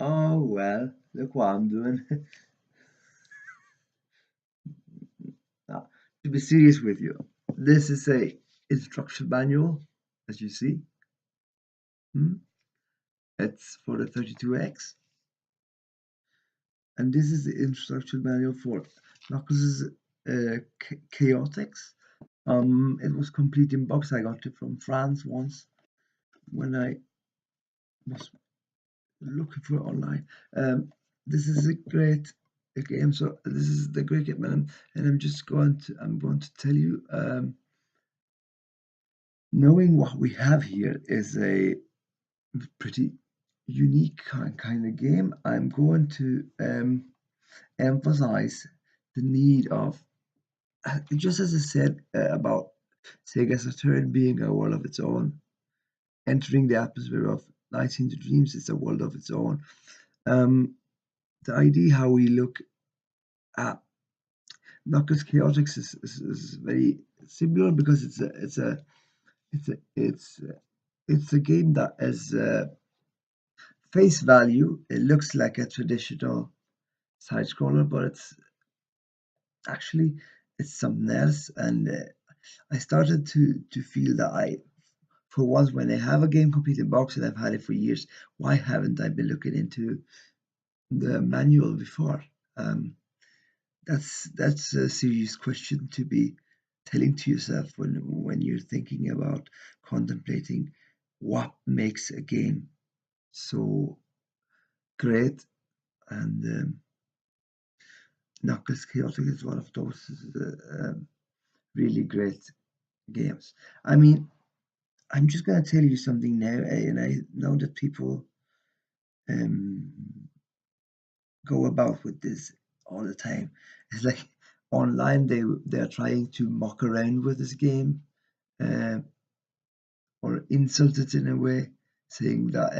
Oh well, look what I'm doing. Now, to be serious with you, this is a instruction manual, as you see. Hmm? It's for the 32X, and this is the instruction manual for Knuckles Chaotix. It was complete in box. I got it from France once when I was looking for it online. This is a great game. So this is the great game, and I'm going to tell you. Knowing what we have here is a pretty unique kind of game. I'm going to emphasize the need of, just as I said about Sega Saturn being a world of its own, entering the atmosphere of 19 Dreams is a world of its own. The idea how we look at Knuckles Chaotix is very similar because it's a it's it's a game that is face value. It looks like a traditional side scroller, but actually it's something else. And I started to feel that for once, when I have a game complete in box and I've had it for years, why haven't I been looking into the manual before? That's a serious question to be telling to yourself when you're thinking about contemplating what makes a game so great. And Knuckles Chaotic is one of those really great games. I mean, I'm just going to tell you something now, and I know that people um, go about with this all the time. It's like online they're trying to mock around with this game, uh, or insult it in a way, saying that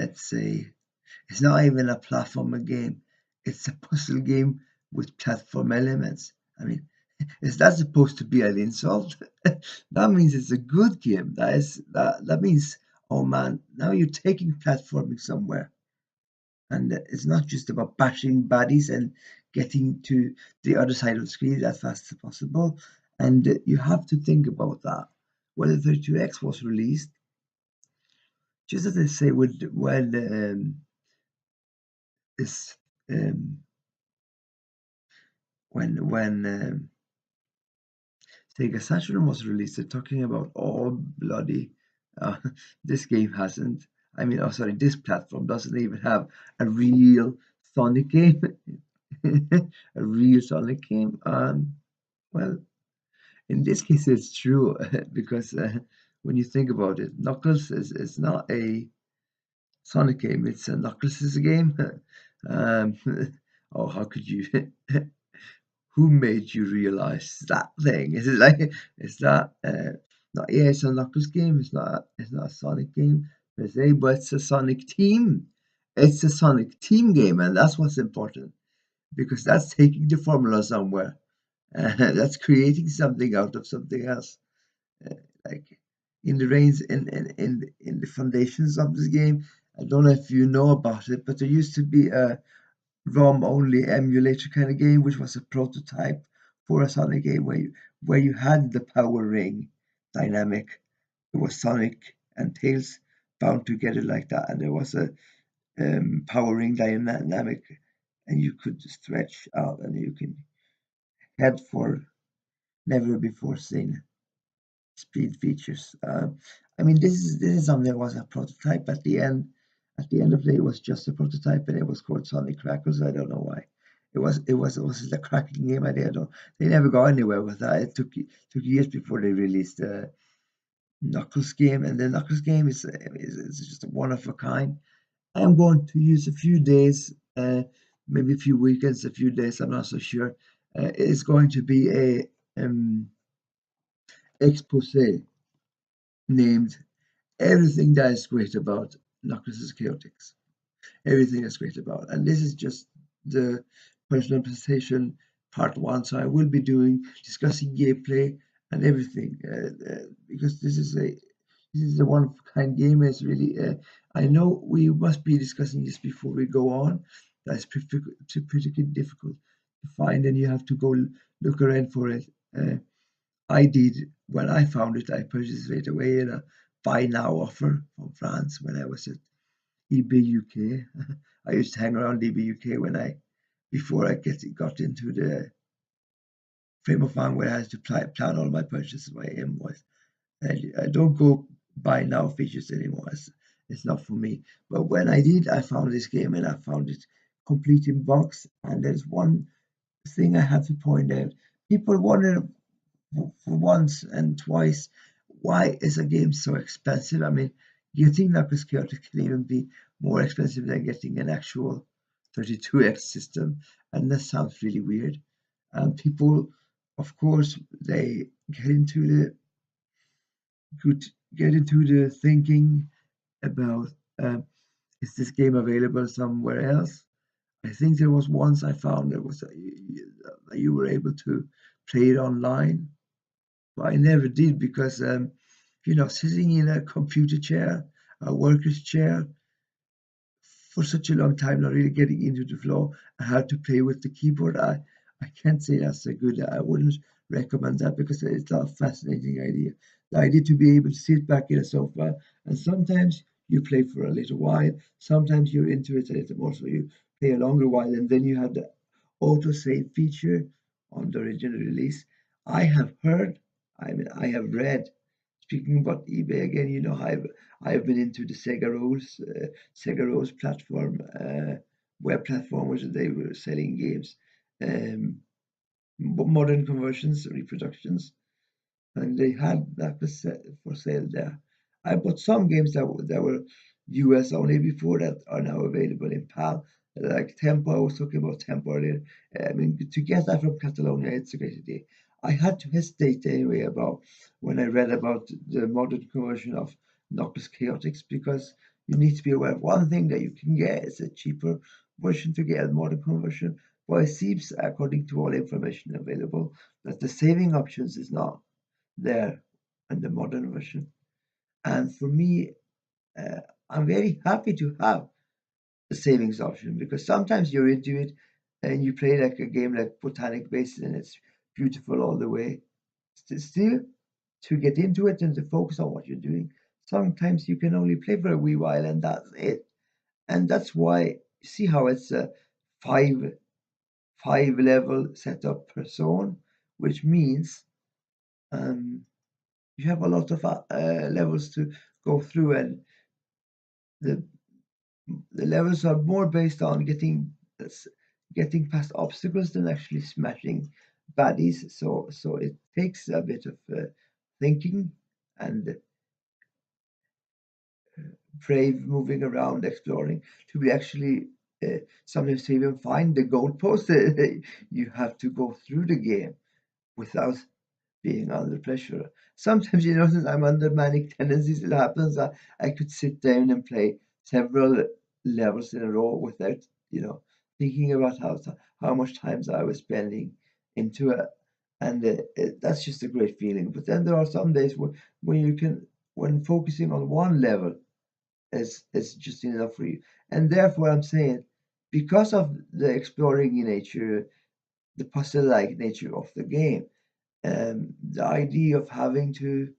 it's not even a platformer game. It's a puzzle game with platform elements. I mean, is that supposed to be an insult? That means it's a good game. That means, oh man, now you're taking platforming somewhere, and it's not just about bashing baddies and getting to the other side of the screen as fast as possible. And you have to think about that. When the 32X was released, just as I say, this um, when Sega Saturn was released, they're talking about, oh bloody, uh, this game hasn't. I mean, oh sorry, this platform doesn't even have a real Sonic game, a real Sonic game. Well, in this case, it's true because when you think about it, Knuckles is not a Sonic game; it's a Knuckles' game. um, oh, how could you? Who made you realize that thing? Is it like is that not? Yeah, it's a Knuckles game. It's not a Sonic game per se, but it's a Sonic team. It's a Sonic team game, and that's what's important because that's taking the formula somewhere. That's creating something out of something else. Uh, like in the reins in the foundations of this game. I don't know if you know about it, but there used to be a ROM only emulator kind of game, which was a prototype for a Sonic game where you had the power ring dynamic. It was Sonic and Tails bound together like that, and there was a power ring dynamic, and you could stretch out and you can head for never before seen speed features. I mean, this is something that was a prototype at the end. At the end of the day, it was just a prototype, and it was called Sonic Crackers. I don't know why. It was a cracking game idea. They never got anywhere with that. It took years before they released the Knuckles game, and the Knuckles game is just one of a kind. I am going to use a few days, maybe a few weekends, a few days. I'm not so sure. It's going to be a expose named everything that is great about Knuckles' Chaotix. Everything is great about. And this is just the personal presentation part one. So I will be discussing gameplay and everything because this is a This is a one-of-a-kind game. It's really. I know we must be discussing this before we go on. That's pretty difficult to find, and you have to go look around for it. I did when I found it. I purchased it right away in a buy now offer from France when I was at eBay UK. I used to hang around eBay UK when I before I got into the frame of mind where I had to plan all my purchases. My aim was I don't go buy now features anymore. It's not for me. But when I did, I found this game and I found it complete in box. And there's one thing I have to point out. People wonder for once and twice why is a game so expensive? I mean, getting Knuckles Chaotix can even be more expensive than getting an actual 32x system. And that sounds really weird. And people, of course, they could get into the thinking about is this game available somewhere else? I think there was once I found there was you were able to play it online, but I never did because sitting in a computer chair, a worker's chair, for such a long time, not really getting into the flow and how to play with the keyboard. I can't say that's a good. I wouldn't recommend that because it's not a fascinating idea. The idea to be able to sit back in a sofa and sometimes you play for a little while, sometimes you're into it a little more, so you play a longer while, and then you have the autosave feature on the original release. I have heard, I mean, I have read. Speaking about eBay again, I've been into the Sega Rose platform, web platform, which they were selling games, um, modern conversions, reproductions, and they had that for sale there. I bought some games that were US only before that are now available in PAL. Like Tempo, I was talking about Tempo earlier. I mean, to get that from Catalonia, it's a great idea. I had to hesitate anyway about when I read about the modern conversion of Knuckles Chaotix because you need to be aware of one thing that you can get is a cheaper version to get a modern conversion. But it seems, according to all information available, that the saving options is not there in the modern version. And for me, uh, I'm very happy to have the savings option because sometimes you're into it and you play like a game like Botanic Basin and it's beautiful all the way. Still, to get into it and to focus on what you're doing, sometimes you can only play for a wee while and that's it. And that's why see how it's a five five level setup per zone, which means um, you have a lot of levels to go through, and the the levels are more based on getting past obstacles than actually smashing baddies. So it takes a bit of thinking and brave moving around, exploring to be actually. Sometimes to even find the goalpost, you have to go through the game without being under pressure. Sometimes, since I'm under manic tendencies, it happens that I could sit down and play several levels in a row without, thinking about how much time I was spending into it. And that's just a great feeling. But then there are some days when you can, when focusing on one level is just enough for you. And therefore, I'm saying, because of the exploring nature, the puzzle-like nature of the game, the idea of having to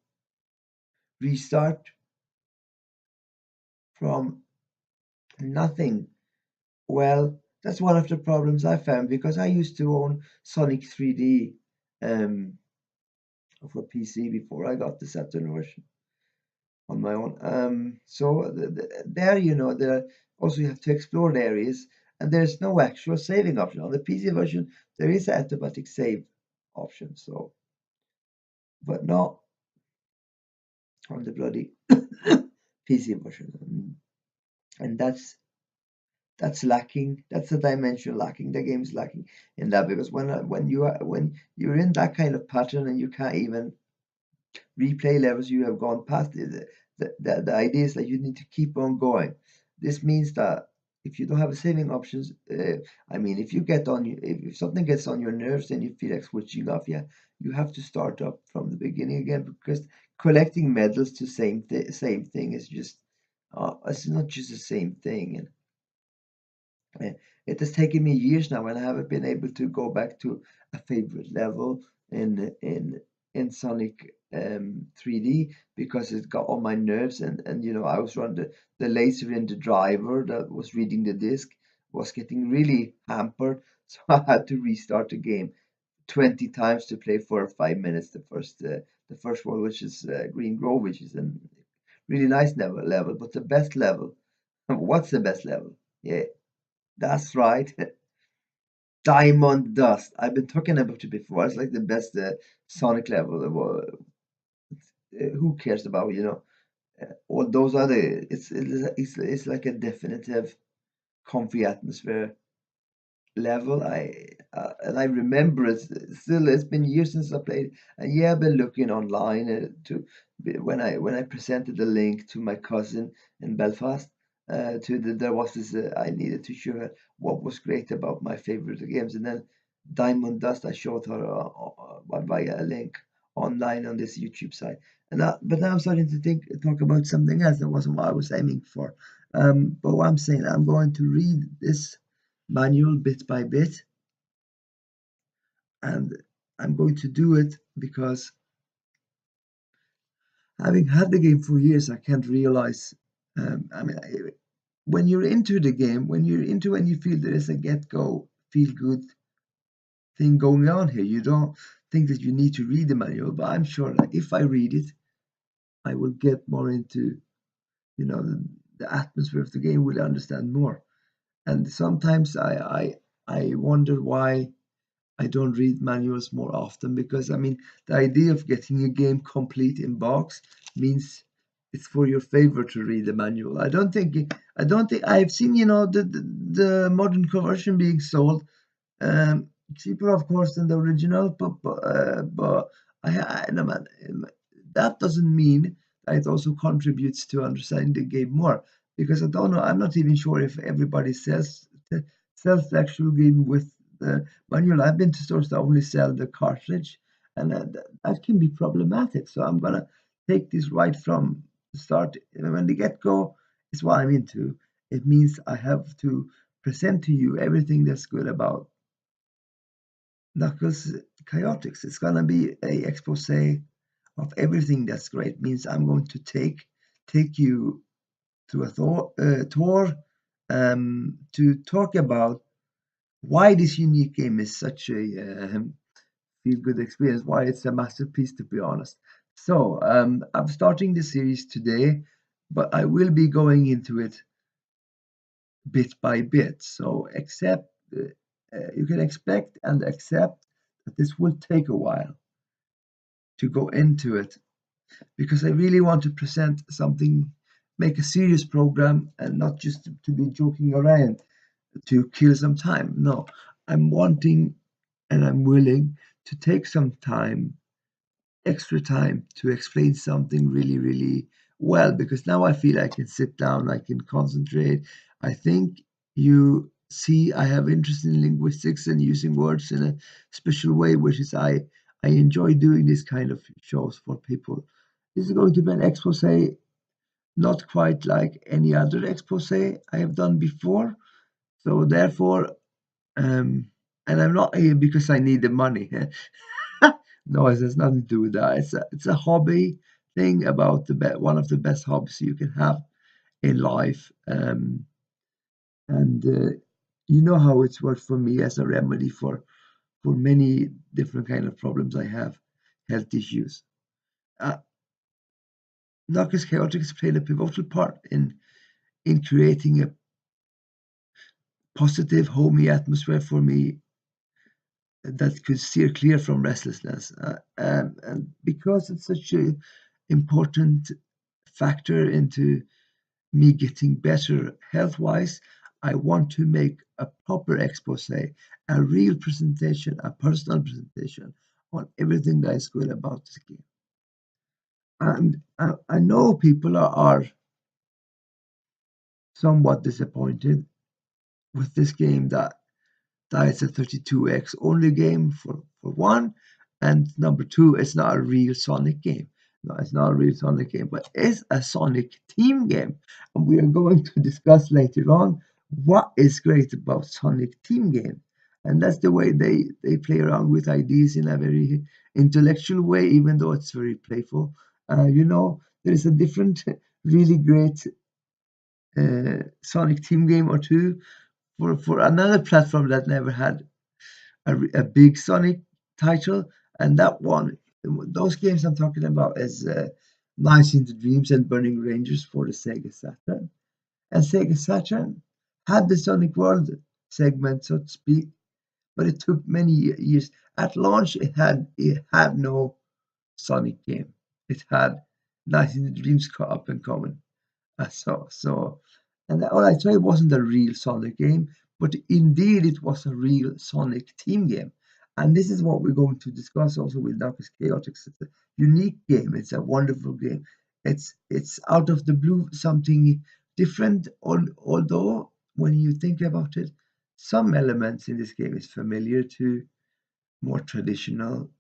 restart from nothing, well, that's one of the problems I found because I used to own Sonic 3D um, for PC before I got the Saturn version on my own. So there, there also you have to explore the areas, and there's no actual saving option. On the PC version, there is an automatic save option, so but not on the bloody PC version. And that's lacking. That's the dimension lacking. The game is lacking in that because when you're in that kind of pattern and you can't even replay levels you have gone past, the idea is that you need to keep on going. This means that if you don't have a saving options, I mean, if you get on, if something gets on your nerves and you feel like switching off, yeah, you have to start up from the beginning again, because collecting medals to same thing is just, it's not just the same thing. And uh, it has taken me years now, and I haven't been able to go back to a favorite level in Sonic 3D, because it got on my nerves, and I was running the laser in the driver that was reading the disc was getting really hampered, so I had to restart the game 20 times to play for 5 minutes the first one, which is Green Grove, which is a really nice level, but the best level. What's the best level? Yeah, that's right. Diamond Dust. I've been talking about it before. It's like the best Sonic level. Who cares about, all those other? It's like a definitive, comfy atmosphere level. And I remember it still. It's been years since I played. And yeah, I've been looking online when I presented the link to my cousin in Belfast. There was this, I needed to show her what was great about my favorite games, and then Diamond Dust I showed her via a link online on this YouTube site. But now I'm starting to talk about something else. That wasn't what I was aiming for. But what I'm saying, I'm going to read this manual bit by bit, and I'm going to do it because, having had the game for years, I can't realize. I mean, when you're into the game, when you feel there is a get go, feel good thing going on here, you don't think that you need to read the manual. But I'm sure that if I read it, I will get more into, the atmosphere of the game, will understand more. And sometimes I wonder why I don't read manuals more often, because I mean, the idea of getting a game complete in box means it's for your favor to read the manual. I don't think I've seen, the modern conversion being sold, cheaper, of course, than the original, but no, man, that doesn't mean that it also contributes to understanding the game more, because I don't know. I'm not even sure if everybody sells the actual game with the manual. I've been to stores that only sell the cartridge, and that can be problematic. So I'm gonna take this right from the start. When the get go is what I'm into. It means I have to present to you everything that's good about Knuckles Chaotix. It's gonna be a expose of everything that's great. Means I'm going to take you to a tour, to talk about why this unique game is such a feel good experience. Why it's a masterpiece, to be honest. So I'm starting the series today, but I will be going into it bit by bit. So you can expect and accept that this will take a while to go into it, because I really want to present something, make a serious program, and not just to be joking around to kill some time. No, I'm wanting and I'm willing to take some time, extra time, to explain something really, really well, because now I feel I can sit down, I can concentrate. I think you see I have interest in linguistics and using words in a special way, which is I enjoy doing this kind of shows for people. This is going to be an expose, not quite like any other expose I have done before. So therefore, um, and I'm not here because I need the money. No, it has nothing to do with that. It's a hobby thing about one of the best hobbies you can have in life. And you know how it's worked for me as a remedy for many different kind of problems I have, health issues. Uh, Knuckles Chaotix played a pivotal part in creating a positive, homey atmosphere for me that could steer clear from restlessness. And because it's such an important factor into me getting better health wise, I want to make a proper expose, a real presentation, a personal presentation on everything that is good about this game. And I know people are somewhat disappointed with this game that it's a 32x only game for one, and number two, it's not a real Sonic game. No, it's not a real Sonic game, but it's a Sonic team game. And we are going to discuss later on what is great about Sonic team game. And that's the way they play around with ideas in a very intellectual way, even though it's very playful. There is a different, really great Sonic team game or two for another platform that never had a big Sonic title, and that one, those games I'm talking about is Nights into Dreams and Burning Rangers for the Sega Saturn. And Sega Saturn had the Sonic World segment, so to speak, but it took many years. At launch, it had no Sonic game. It had Nights into Dreams co-op and common. So, and all I say it wasn't a real Sonic game, but indeed it was a real Sonic team game. And this is what we're going to discuss also with Knuckles Chaotix. It's a unique game. It's a wonderful game. It's out of the blue something different. Although when you think about it, some elements in this game is familiar to more traditional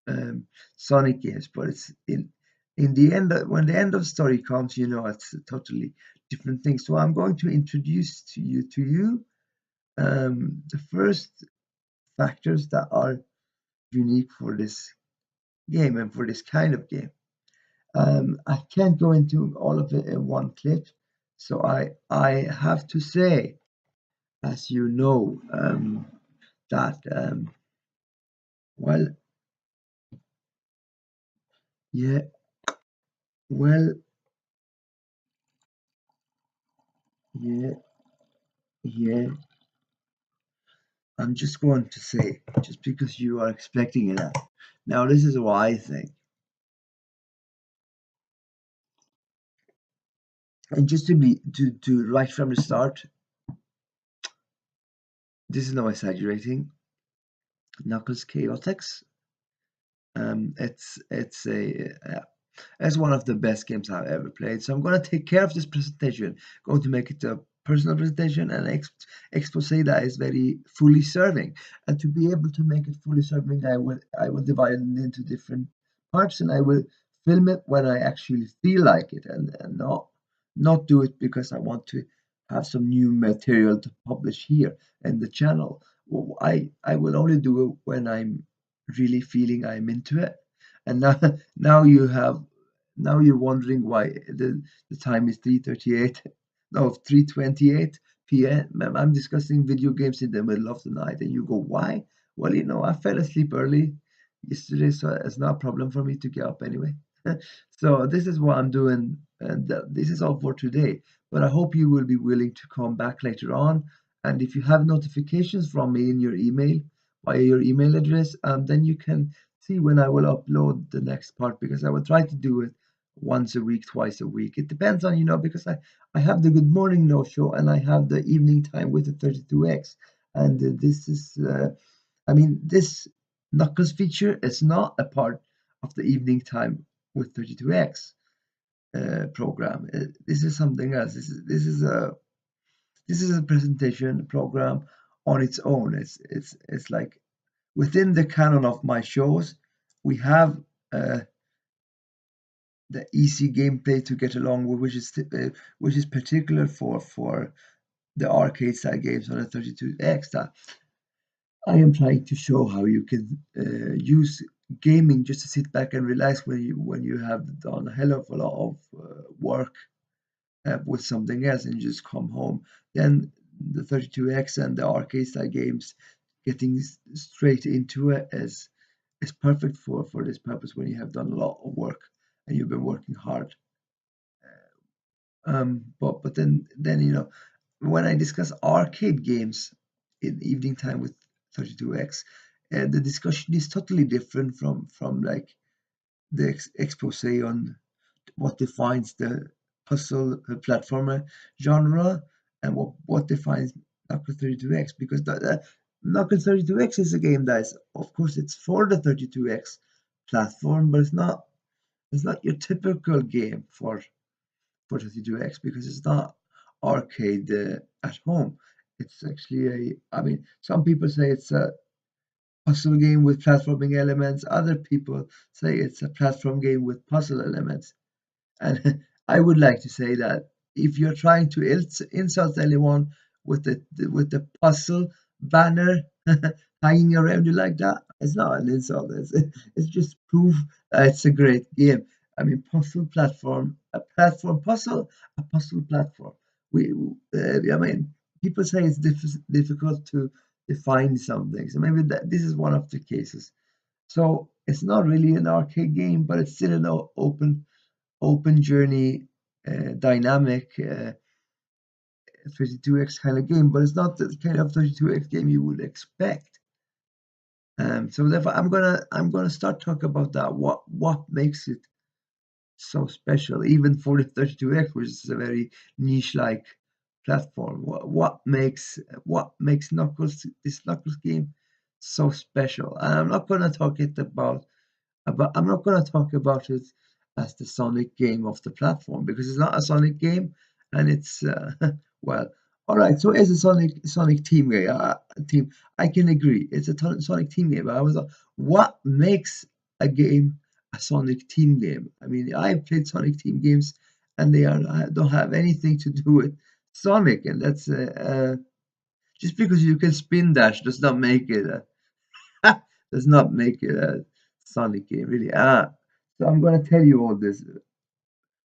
um, Sonic games, but it's in the end when the end of story comes, it's a totally different thing. So I'm going to introduce to you the first factors that are unique for this game and for this kind of game. I can't go into all of it in one clip, so I have to say, as you know, that well, yeah, well, yeah, yeah. I'm just going to say, just because you are expecting it. Now, this is what I think. And just to right from the start, this is no exaggerating. Knuckles Chaotix. It's one of the best games I've ever played. So I'm going to take care of this presentation. Going to make it a personal presentation and expose that is very fully serving. And to be able to make it fully serving, I will divide it into different parts, and I will film it when I actually feel like it, and not do it because I want to have some new material to publish here in the channel. I will only do it when I'm really feeling I'm into it. And now now you have now you're wondering why the time is 3:38, no, 3:28 p.m. I'm discussing video games in the middle of the night, and you go, why? Well, I fell asleep early yesterday, so it's not a problem for me to get up anyway. So this is what I'm doing, and this is all for today. But I hope you will be willing to come back later on. And if you have notifications from me in your email, via your email address, then you can see when I will upload the next part, because I will try to do it once a week, twice a week. It depends on, because I have the Good Morning No Show and I have the evening time with the 32X. And this is, this Knuckles feature is not a part of the evening time with 32X program. This is something else. This is a presentation program on its own. It's like within the canon of my shows, we have uh, the easy gameplay to get along with, which is particular for the arcade style games on a 32X. That I am trying to show how you can use gaming just to sit back and relax when you have done a hell of a lot of work with something else, and you just come home. Then the 32X and the arcade style games, getting straight into it is perfect for this purpose when you have done a lot of work and you've been working hard. But then when I discuss arcade games in evening time with 32X, the discussion is totally different from like the expose on what defines the puzzle platformer genre, and what defines Knuckles 32X, because the Knuckles 32X is a game that is, of course, it's for the 32X platform, but it's not your typical game for 32X, because it's not arcade at home. It's actually I mean, some people say it's a puzzle game with platforming elements. Other people say it's a platform game with puzzle elements. And I would like to say that if you're trying to insult anyone with the puzzle banner hanging around you like that, it's not an insult. It's just proof that it's a great game. I mean, puzzle platform, a platform puzzle, a puzzle platform. I mean, people say it's difficult to define some things. So maybe this is one of the cases. So it's not really an arcade game, but it's still an open journey, dynamic 32x kind of game, but it's not the kind of 32x game you would expect. So therefore, I'm gonna start talking about that. What makes it so special, even for the 32x, which is a very niche-like platform. What makes this Knuckles game so special? And I'm not gonna talk it about I'm not going to talk about it as the Sonic game of the platform because it's not a Sonic game, and it's well, all right. So it's a Sonic team game. Team, I can agree. It's a Sonic team game. But I was like, what makes a game a Sonic team game? I mean, I've played Sonic team games, and they don't have anything to do with Sonic, and that's just because you can spin dash does not make it does not make it a Sonic game, really. So I'm going to tell you all this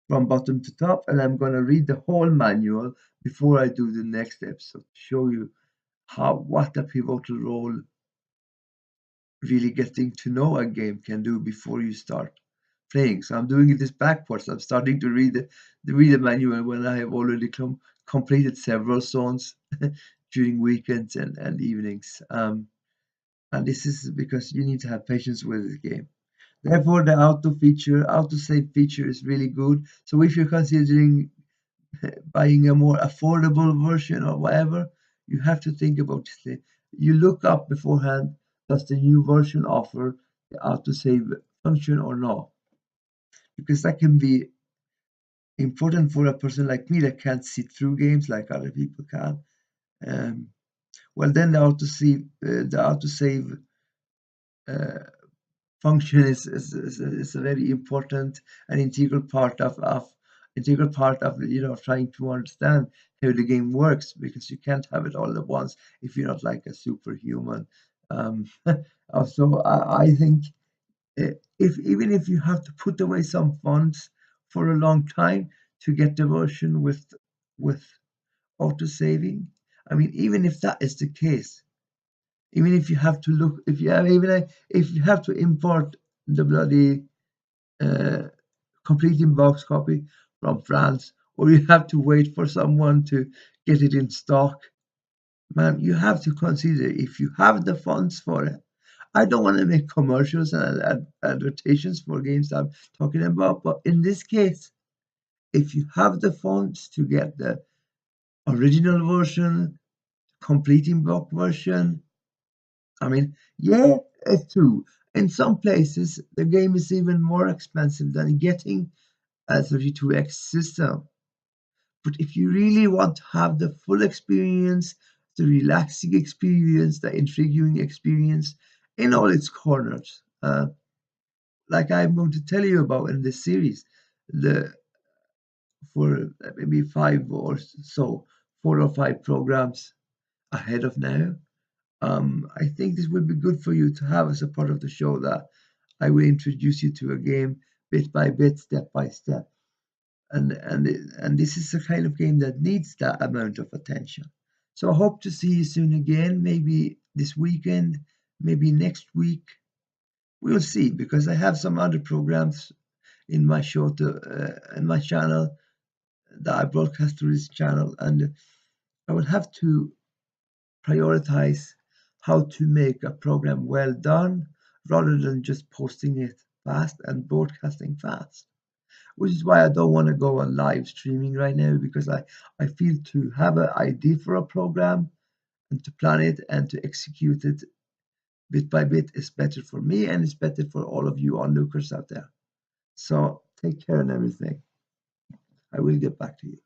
from bottom to top, and I'm going to read the whole manual before I do the next episode to show you what a pivotal role really getting to know a game can do before you start playing. So I'm doing this backwards. I'm starting to read the manual when I have already completed several zones during weekends and evenings. And this is because you need to have patience with this game. Therefore, the auto-save feature is really good. So if you're considering buying a more affordable version or whatever, you have to think about this. You look up beforehand, does the new version offer the auto-save function or not? Because that can be important for a person like me that can't sit through games like other people can. Um, well, then the auto-save uh, function is a very important and integral part of trying to understand how the game works, because you can't have it all at once if you're not like a superhuman. Also, I think if even if you have to put away some funds for a long time to get the version with auto saving, I mean, even if that is the case, even if you have to look, if you have to import the bloody uh, complete in box copy from France, or you have to wait for someone to get it in stock, man, you have to consider if you have the funds for it. I don't want to make commercials and advertisements for games I'm talking about, but in this case, if you have the funds to get the original version, complete in box version, I mean, yeah, it's true. In some places, the game is even more expensive than getting a 32x system. But if you really want to have the full experience, the relaxing experience, the intriguing experience in all its corners, like I'm going to tell you about in this series, the for maybe 4 or 5 programs ahead of now. I think this would be good for you to have as a part of the show, that I will introduce you to a game bit by bit, step by step. And this is the kind of game that needs that amount of attention. So I hope to see you soon again, maybe this weekend, maybe next week. We'll see, because I have some other programs in my show in my channel that I broadcast through this channel, and I will have to prioritize how to make a program well done rather than just posting it fast and broadcasting fast. Which is why I don't want to go on live streaming right now, because I feel to have an idea for a program and to plan it and to execute it bit by bit is better for me, and it's better for all of you onlookers out there. So take care and everything. I will get back to you.